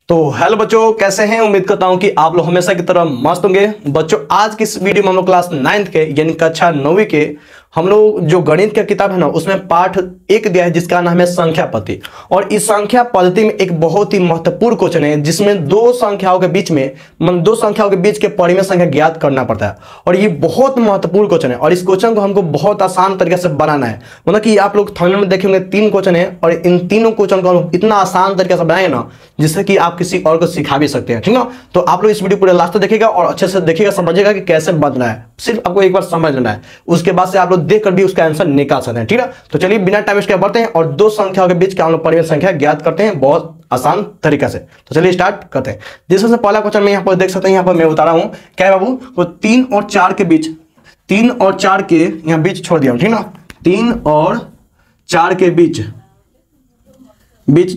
तो हेलो बच्चों, कैसे हैं। उम्मीद करता हूं कि आप लोग हमेशा की तरह मस्त होंगे। बच्चों, आज की इस वीडियो में हम लोग क्लास 9th के यानी कक्षा 9वीं के हम लोग जो गणित का किताब है ना, उसमें पाठ 1 दिया है जिसका नाम है संख्या पद्धति। और इस संख्या पद्धति में एक बहुत ही महत्वपूर्ण क्वेश्चन है जिसमें दो संख्याओं के बीच के परिमेय संख्या ज्ञात करना पड़ता है। और ये बहुत महत्वपूर्ण क्वेश्चन है और इस क्वेश्चन को हमको बहुत आसान तरीके से बनाना है। मतलब कि आप लोग थंबनेल में देखेंगे 3 क्वेश्चन है और इन तीनों क्वेश्चन को हम इतना आसान तरीके से बनाएंगे ना जिससे कि आप किसी और को सिखा भी सकते हैं। ठीक ना। तो आप लोग इस वीडियो पूरे लास्ट तक देखिएगा और अच्छे से देखिएगा, समझिएगा कि कैसे बनना है। सिर्फ आपको एक बार समझ लेना है, उसके बाद से आप लोग देखकर भी उसका आंसर निकाल सकते हैं। ठीक है। तो चलिए बिना टाइम वेस्ट किए बढ़ते हैं और दो संख्याओं के बीच का हम लोग परिमेय संख्या ज्ञात करते हैं बहुत आसान तरीके से। तो चलिए स्टार्ट करते हैं। जिसमें पहला क्वेश्चन में यहाँ पर देख सकते हैं, यहाँ पर मैं बता रहा हूँ क्या है बाबू, वो 3 और 4 के बीच, 3 और 4 के यहाँ बीच छोड़ दिया। ठीक ना। 3 और 4 के बीच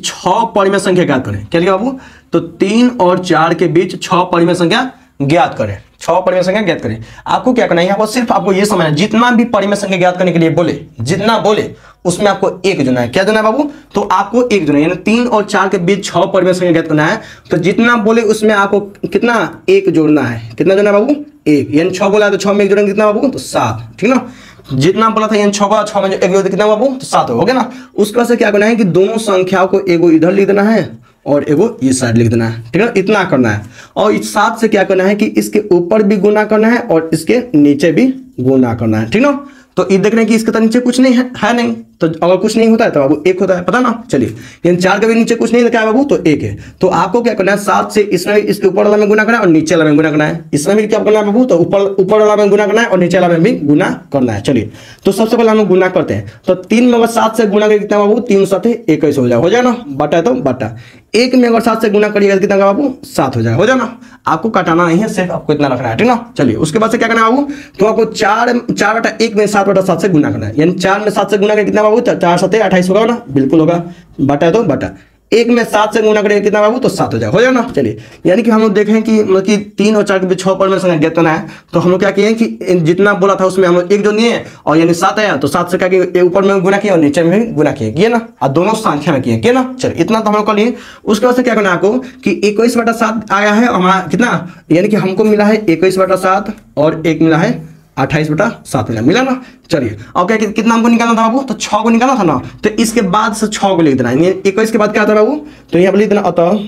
6 परिमेय संख्या ज्ञात करें। क्या लिखा बाबू, तो 3 और 4 के बीच 6 परिमेय संख्या ज्ञात करें। 6 परिमेय संख्या ज्ञात करें। आपको क्या करना है, यहाँ पर सिर्फ आपको ये समझना है, जितना भी परिमेय संख्या ज्ञात करने के लिए बोले, जितना बोले उसमें आपको एक जोड़ना है। क्या जोड़ना है बाबू, तो आपको एक जोड़ना है। यानी 3 और 4 के बीच 6 परिमेय संख्या ज्ञात करना है, तो जितना बोले उसमें आपको कितना एक जोड़ना है। कितना जोड़ना है बाबू, एक। यानी 6 बोला तो 6 में एक जोड़ेंगे, कितना बाबू, तो 7। ठीक ना। जितना बोला था यानी 6 बोला, 6 में एक जोड़ कितना बाबू, तो 7 हो गया ना। उसके बाद से क्या करना है कि दोनों संख्याओं को एगो इधर लिख देना है और एगो इस साइड लिख देना है। ठीक है, इतना करना है। और इस 7 से क्या करना है कि इसके ऊपर भी गुना करना है और इसके नीचे भी गुना करना है। ठीक ना। तो ये देख रहे हैं कि इसके तो नीचे कुछ नहीं है नहीं, तो अगर कुछ नहीं होता है तो बाबू एक होता है, पता ना। चलिए, यानी 4 के भी नीचे कुछ नहीं लिखा है बाबू, तो एक है। तो आपको क्या करना है, 7 से इसमें इसके ऊपर वाला में गुना करना है और नीचे वाला में गुना करना है। इसमें भी क्या करना है बाबू, तो ऊपर वाला में गुना करना है और नीचे वाला में भी गुना करना है। चलिए, तो सबसे पहले हम गुना करते हैं। तो 3 में अगर 7 से गुना करिए कितना बाबू, 3 7 21 हो जाए ना। बटा है तो बटा। 1 में अगर 7 से गुना करिएगा कितना बाबू, 7 हो जाएगा ना। आपको काटाना नहीं है, सिर्फ आपको इतना रखना है। ठीक ना। चलिए, उसके बाद से क्या करना है बाबू, तो आपको 4 बटा 1 में 7 बटा 7 से गुना करना है। यानी 4 में 7 से गुना करिए कितना बाबू, 4 7 28 होगा ना, बिल्कुल होगा। बटा है तो बटा। 1 में 7 से गुना करेंगे कितना बाबू, तो 7 हो जाएगा ना। चलिए, यानी कि हम लोग देखें कि मतलब कि 3 और 4 के बीच 6 परिमेय संख्या ज्ञात करना है, तो हम लोग क्या किए कि जितना बोला था उसमें हम लोग एक जो नहीं है और यानी 7 आया, तो 7 से क्या किए, ऊपर में गुना किया और नीचे में भी गुना किए ना, और दोनों संख्या में किए ना। चलिए, इतना तो हम लोग कर लिए। उसके बाद से क्या करना है आपको कि 21 बटा 7 आया है हमारा कितना, यानी कि हमको मिला है 21 बटा 7 और एक मिला है 28 बटा 7 मिला ना। चलिए, अब क्या कितना हमको निकालना था बाबू, तो 6 को निकालना था ना, तो इसके बाद से 6 को लिख देना है। 21 के बाद क्या आता है बाबू, तो यहाँ पर लिख देना, अतः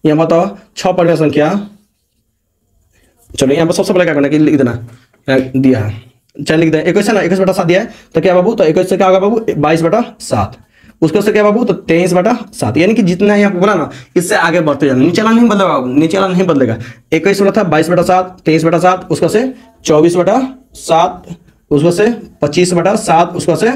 यहाँ बताओ 6 परिमेय संख्या। चलो, यहाँ पर सबसे पहले क्या करना है कि लिख देना दिया है, चलिए लिख देना 21 है ना, 21 बटा 7 दिया है, तो क्या बाबू, तो 21 से क्या होगा बाबू, 22 बटा 7। उसके से क्या बाबू, तो 23 बटा 7। यानी कि जितना यहाँ बोला ना इससे आगे बढ़ते जाना, नीचे वाला नहीं बदलेगा बाबू, नीचे वाला नहीं बदलेगा। 21 बटा था 22 बटा 7, 23 बटा 7, उसका से 24 बटा 7, उसका से 25 बटा 7, उसका से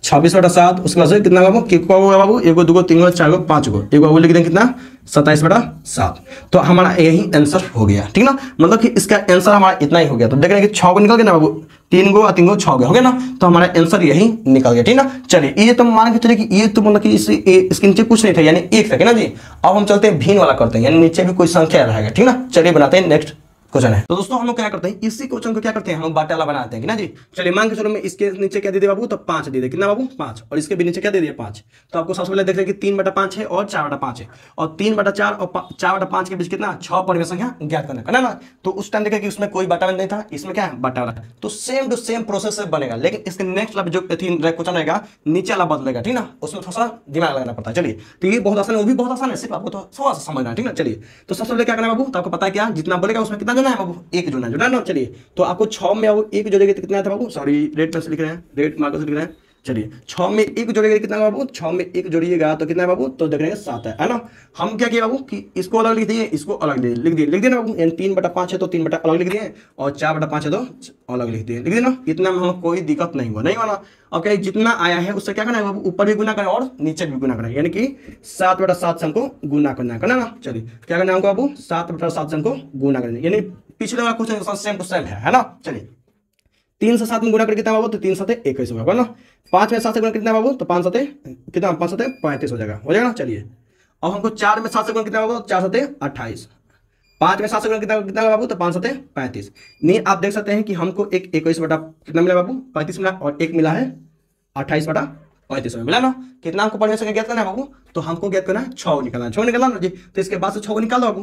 26 बटा 7, उसका से कितना बाबू, कितना होगा बाबू, 1 2 3 4 5 एक बाबू लिख दें कितना, 27 बटा 7। तो हमारा यही आंसर हो गया। ठीक ना। मतलब कि इसका आंसर हमारा इतना ही हो गया। तो देख रहे हैं कि 6 को निकल गया ना बाबू, 3 को 3 को 6 हो गया ना, तो हमारा आंसर यही निकल गया। ठीक ना। चलिए, ये तो मान के चलिए कि ये तो मतलब कि इसके नीचे कुछ नहीं था, यानी 1 था ना जी। अब हम चलते हैं भिन्न वाला करते हैं, यानी नीचे भी कोई संख्या रहेगा। ठीक ना। चलिए बनाते हैं नेक्स्ट क्वेश्चन है। तो दोस्तों हम लोग क्या करते हैं, इसी क्वेश्चन को क्या करते हैं, हम बाटा वाला बनाते हैं कि ना जी। चलिए, मान के चलो मैं इसके नीचे क्या दे दिया बाबू, तो 5 दे दिया। कितना बाबू, 5। और इसके भी नीचे क्या दे दिया, 5। तो आपको सबसे पहले देख रहे हैं कि 3 बटा 5 है और 4 बटा 5 है, और 3 बटा 4 और 4 बटा 5 के बीच कितना, 6 परिमेय संख्या ज्ञात करना है ना। तो उस टाइम देखा कि उसमें कोई बटा नहीं था, इसमें क्या है, बटा वाला। तो सेम टू सेम प्रोसेस से बनेगा, लेकिन इसके नेक्स्ट वाला जो क्वेश्चन रहेगा नीचे वाला बदलेगा। ठीक ना। उसमें थोड़ा सा दिमाग लगाना पड़ता है। चलिए, तो ये बहुत आसान है, वो भी बहुत आसान है, सिर्फ आपको तो थोड़ा सा समझना है। ठीक ना। चलिए, तो सबसे पहले क्या करना है बाबू, तो आपको पता है क्या, जितना बोलेगा उसमें कितना जोड़ना है बाबू, एक जोड़ना है। चलिए, तो आपको 6 में अब एक जोड़ेगा तो कितना था बाबू, सॉरी रेड पेन से लिख रहे हैं, रेड मार्कर से लिख रहे हैं। चलिए, 6 में एक जोड़ेगा कितना बाबू, 6 में एक जोड़िएगा तो कितना है बाबू, तो देख रहे हैं 7 है ना। हम क्या किए बाबू कि इसको अलग लिख दिए, इसको अलग लिख दिए ना बाबू। यानी 3 बटा 5 है तो 3 बटा अलग लिख दिए, और 4 बटा 5 है तो अलग लिख दिए ना। इतना में हम कोई दिक्कत नहीं हुआ ना। अब क्या, जितना आया है उससे क्या करना है बाबू, ऊपर भी गुना करें और नीचे भी गुना करें, यानी कि 7 बटा 7 से हमको गुना करना ना। चलिए, क्या करना है हमको बाबू, 7 बटा 7 से हमको गुना करना, यानी पिछले वाला क्वेश्चन सेम टू सेम है ना। चलिए, 3 से 7 में गुना करके कितना बाबू, तो 3 7 21 होगा ना। 5 में 7 से गुना कितना बाबू, तो 5 7 कितना, 5 7 35 हो जाएगा ना। चलिए, अब हमको 4 में 7 से गुना कितना बाबू, 4 7 28। 5 में 7 से गुना कितना बाबू, तो 5 7 35। नहीं, आप देख सकते हैं कि हमको एक 21 बटा कितना मिला बाबू, 35 मिला, और एक मिला है 28 बटा 35 में मिला ना। कितना हमको परिमेय संख्या ज्ञात करना है बाबू, तो हमको ज्ञात करना है 6 निकालना है, 6 निकालना ना जी। तो इसके बाद से 6 को निकाल दो बाबू,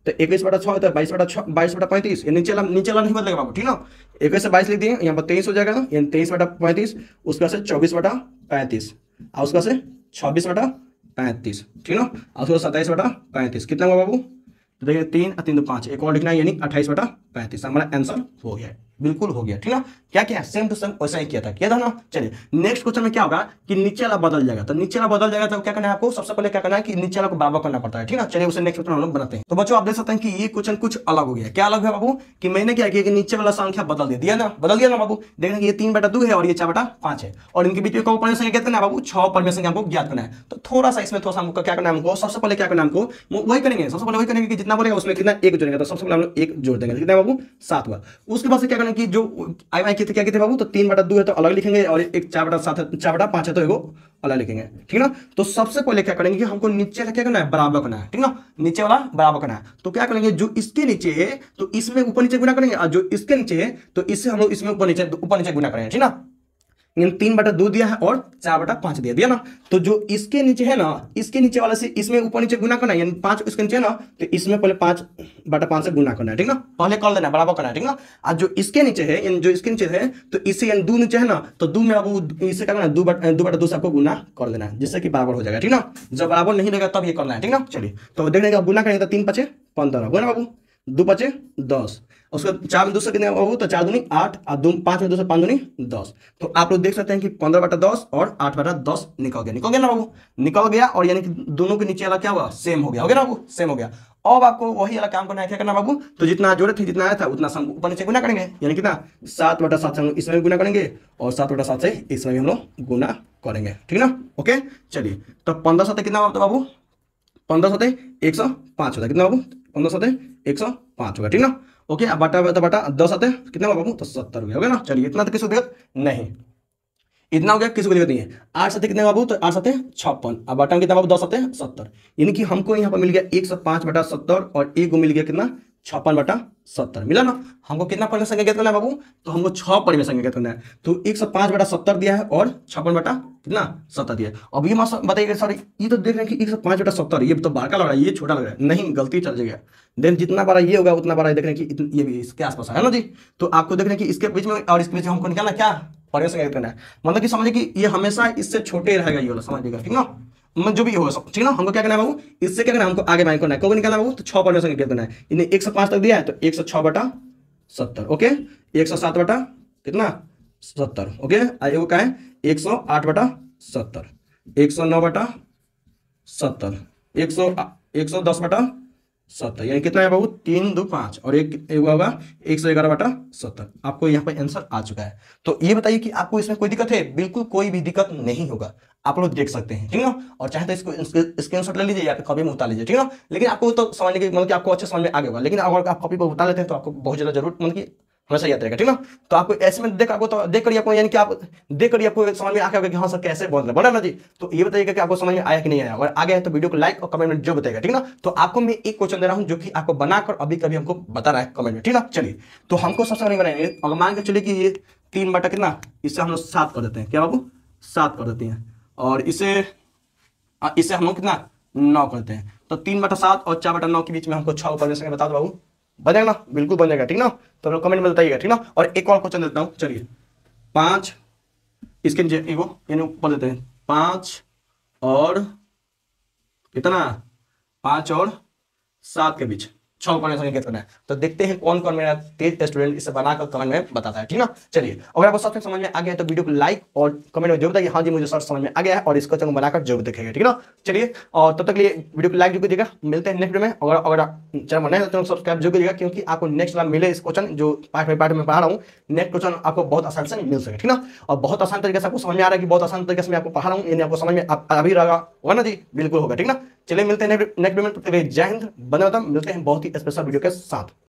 तो 21/6 होता है 22/35, ये नीचे वाला नहीं बदलेगा बाबू, ठीक ना। 21 से 22 लिख दिए, यहाँ पर 23 हो जाएगा ना, 23/35, उसका से 24/35, और उसका से 26/35, ठीक ना, और उसका 27/35, कितना हुआ बाबू, तो देखिए 3 और 3 2 5, एक और लिखना है, यानी 28/35 हमारा आंसर हो गया, बिल्कुल हो गया, ठीक ना। क्या किया, सेम टू सेम वैसा ही किया था ना। चलिए नेक्स्ट क्वेश्चन में क्या होगा कि नीचे वाला बदल जाएगा, तो नीचे वाला बदल जाएगा तो क्या करना है आपको, सबसे पहले क्या करना है कि नीचे वाला को बराबर करना पड़ता है, ठीक ना। चलिए उसे नेक्स्ट क्वेश्चन हम लोग बनाते हैं। तो बच्चों आप देख सकते हैं कि ये क्वेश्चन कुछ अलग हो गया। क्या अलग है बाबू, कि मैंने क्या किया कि नीचे वाला संख्या बदल दिया ना, बदल दिया ना बाबू। देखना कि ये 3/2 है और ये 4/5 है, और इनके बीच में कौन परिमेय संख्या ज्ञात करना है बाबू, 6 परिमेय संख्या हमको ज्ञात करना है। तो थोड़ा सा इसमें थोड़ा सा हमको क्या करना है, हमको सबसे पहले क्या करना है, हमको वही करेंगे, सबसे पहले वही करेंगे कि जितना बोलेगा उसमें कितना एक जोड़ेंगे। तो सबसे पहले हम लोग 1 जोड़ देंगे, कितना बाबू, 7 बार। उसके बाद से क्या करना है कि जो आई क्या कहते बाबू, तो 3/2 है तो अलग लिखेंगे, और एक 4/7 है, 4/5 है तो एगो अलग लिखेंगे, ठीक ना। तो सबसे पहले क्या करेंगे कि हमको नीचे वाला क्या करना है, बराबर करना है, ठीक ना, नीचे वाला बराबर करना है। तो क्या करेंगे, जो इसके नीचे है तो इसमें ऊपर नीचे गुना करेंगे, और जो इसके नीचे है तो इससे हम लोग इसमें ऊपर नीचे गुना करेंगे, ठीक ना। 3/2 दिया है और 4/5 दिया ना। तो जो इसके नीचे है ना, इसके नीचे वाले से इसमें ऊपर नीचे गुना करना है, यानी 5 इसके नीचे है ना, तो इसमें पहले 5/5 से गुना करना है, ठीक ना, पहले कर लेना, बराबर करना है, ठीक ना। और जो इसके नीचे है, यानी जो इसके नीचे है तो इससे यानी 2 नीचे है ना, तो 2 में अब इससे क्या करना है, 2/2 से आपको गुना कर देना है, जिससे कि बराबर हो जाएगा, ठीक ना। जब बराबर नहीं रहेगा तब ये करना है, ठीक ना। चलिए तो देखने का गुना करेंगे तो 3 5 15 हुआ ना बाबू, 2 5 10, उसका 4 में 2 से कितने बाबू, तो 4 दूनी 8, और 5 में 2 से 5 दूनी 10। तो आप लोग देख सकते हैं कि 15/10 और 8/10 निकल गया ना बाबू, निकल गया। और यानी कि दोनों के नीचे वाला क्या हुआ, सेम हो गया ना बाबू, सेम हो गया। अब आपको वही वाला काम करना है, क्या करना बाबू, तो जितना जोड़े थे, जितना आया था उतना हम ऊपर नीचे गुना करेंगे, यानी कितना 7/7 से हम इसमें गुना करेंगे, और 7/7 से इसमें भी हम लोग गुना करेंगे, ठीक ना। ओके चलिए, तो 15 7 कितना होता बाबू, 15 7 105 होता है, कितना बाबू, 15 7 105 होगा, ठीक ना। ओके, अब बटा 10 आते हैं कितना होगा बाबू, तो 70 हो गया ना। चलिए इतना तो किसी को दिक्कत नहीं, इतना हो गया, किसी को दिक्कत नहीं है। 8 7 कितने बाबू, तो 8 7 56, अब बटा कितना बाबू, 10 7 70, यानी कि हमको यहाँ पर मिल गया 105/70, और एक को मिल गया कितना 56/70 मिला ना। हमको कितना परिमेय संख्या ज्ञात करना है बाबू, तो हमको 6 परिमेय संख्या ज्ञात करना है। तो 105/70 दिया है और 56/70 दिया है। अब ये बताइए सर, ये तो देख रहे हैं कि 105/70 ये तो बड़ा लग रहा है, ये छोटा लग रहा है, नहीं गलती चल जाएगा। देन जितना बड़ा ये होगा उतना बड़ा देख रहे हैं कि ये भी इसके आसपास है ना जी। तो आपको देख रहे हैं कि इसके बीच में और इसके बीच में हमको निकालना क्या परिमेय संख्या ज्ञात करना है, मतलब कि समझिए कि ये हमेशा इससे छोटे रहेगा, ये वाला समझिएगा, ठीक ना। जो भी हो सब ठीक ना। हमको क्या करना है बाबू, इससे क्या करना है, हमको आगे बाइक करना है, क्यों निकालना है बाबू, तो 6 परिमेय संख्या करना है। इन्हें 105 तक दिया है तो 106/70, ओके, 107 बटा कितना 70, ओके, एगो का है 108/70, 109/70, 110/70, यानी कितना है बाबू 3 2 5, और एक होगा 111/70। आपको यहाँ पे आंसर आ चुका है। तो ये बताइए कि आपको इसमें कोई दिक्कत है, बिल्कुल कोई भी दिक्कत नहीं होगा, आप लोग देख सकते हैं, ठीक ना। और चाहे तो इसको स्क्रीनशॉट ले लीजिए या फिर कॉपी में उतार लीजिए, ठीक ना। लेकिन आपको तो समझने की मतलब कि आपको अच्छे समझ में आ गया होगा, लेकिन अगर आप कॉपी पर उतार लेते हैं तो आपको बहुत ज़्यादा जरूर मतलब कि हमेशा याद रहेगा, ठीक ना। तो आपको ऐसे में देख आपको तो देख करिए आपको, यानी कि आप देख करिए आपको समझ में आ गया कि हाँ सर कैसे बोल रहे बना ना जी। तो ये बताइएगा कि आपको समझ में आया कि नहीं आया, अगर आ गया है तो वीडियो को लाइक और कमेंट में जो बताएगा, ठीक ना। तो आपको मैं एक क्वेश्चन दे रहा हूँ जो कि आपको बनाकर अभी कभी हमको बता रहा है कमेंट में, ठीक ना। चलिए तो हमको सबसे पहले बनाएंगे, अगर मान के चलिए कि ये 3 बटा कितना, इससे हम लोग 7 कर देते हैं, क्या बाबू 7 कर देते हैं, और इसे हम लोग कितना 9 करते हैं। तो 3/7 और 4/9 के बीच में हमको 6 ऊपर में बता दो बाबू, बन जाएगा ना, बिल्कुल बन जाएगा, ठीक ना। तो लोग कमेंट में बताइएगा, ठीक ना। और एक और क्वेश्चन देता हूँ, चलिए 5 इसके नीचे एगो यानी ऊपर देते हैं, 5 और कितना 5 और 7 के बीच 6 परिमेय संख्या ज्ञात करना है। तो देखते हैं कौन कौन मेरा तेज स्टूडेंट इसे बनाकर कमेंट में बताता है, ठीक ना। चलिए अगर आपको सबसे समझ में आ गया तो वीडियो को लाइक और कमेंट में जो बताइए हाँ जी मुझे सर समझ में आ गया है, और इसको चैनल बनाकर जरूर देखेंगे, ठीक ना। चलिए और तब तक लिए वीडियो को लाइक जरूर कीजिएगा, मिलते हैं नेक्स्ट वीडियो में। अगर चैनल बनाए तो सब्सक्राइब जरूर कीजिएगा, क्योंकि आपको नेक्स्ट वाला मिले इस क्वेश्चन जो पार्ट में पढ़ा रहा हूँ, नेक्स्ट क्वेश्चन आपको बहुत आसान से मिल सके, ठीक ना। और बहुत आसान तरीके से आपको समझ में आ रहा है कि बहुत आसान तरीके से मैं आपको पढ़ा रहा हूँ, यानी आपको समझ में अभी रहेगा होगा ना जी, बिल्कुल होगा, ठीक ना। चलिए मिलते हैं नेक्स्ट वीडियो में, जय हिंद, बंदे मातरम। मिलते हैं बहुत ही स्पेशल वीडियो के साथ।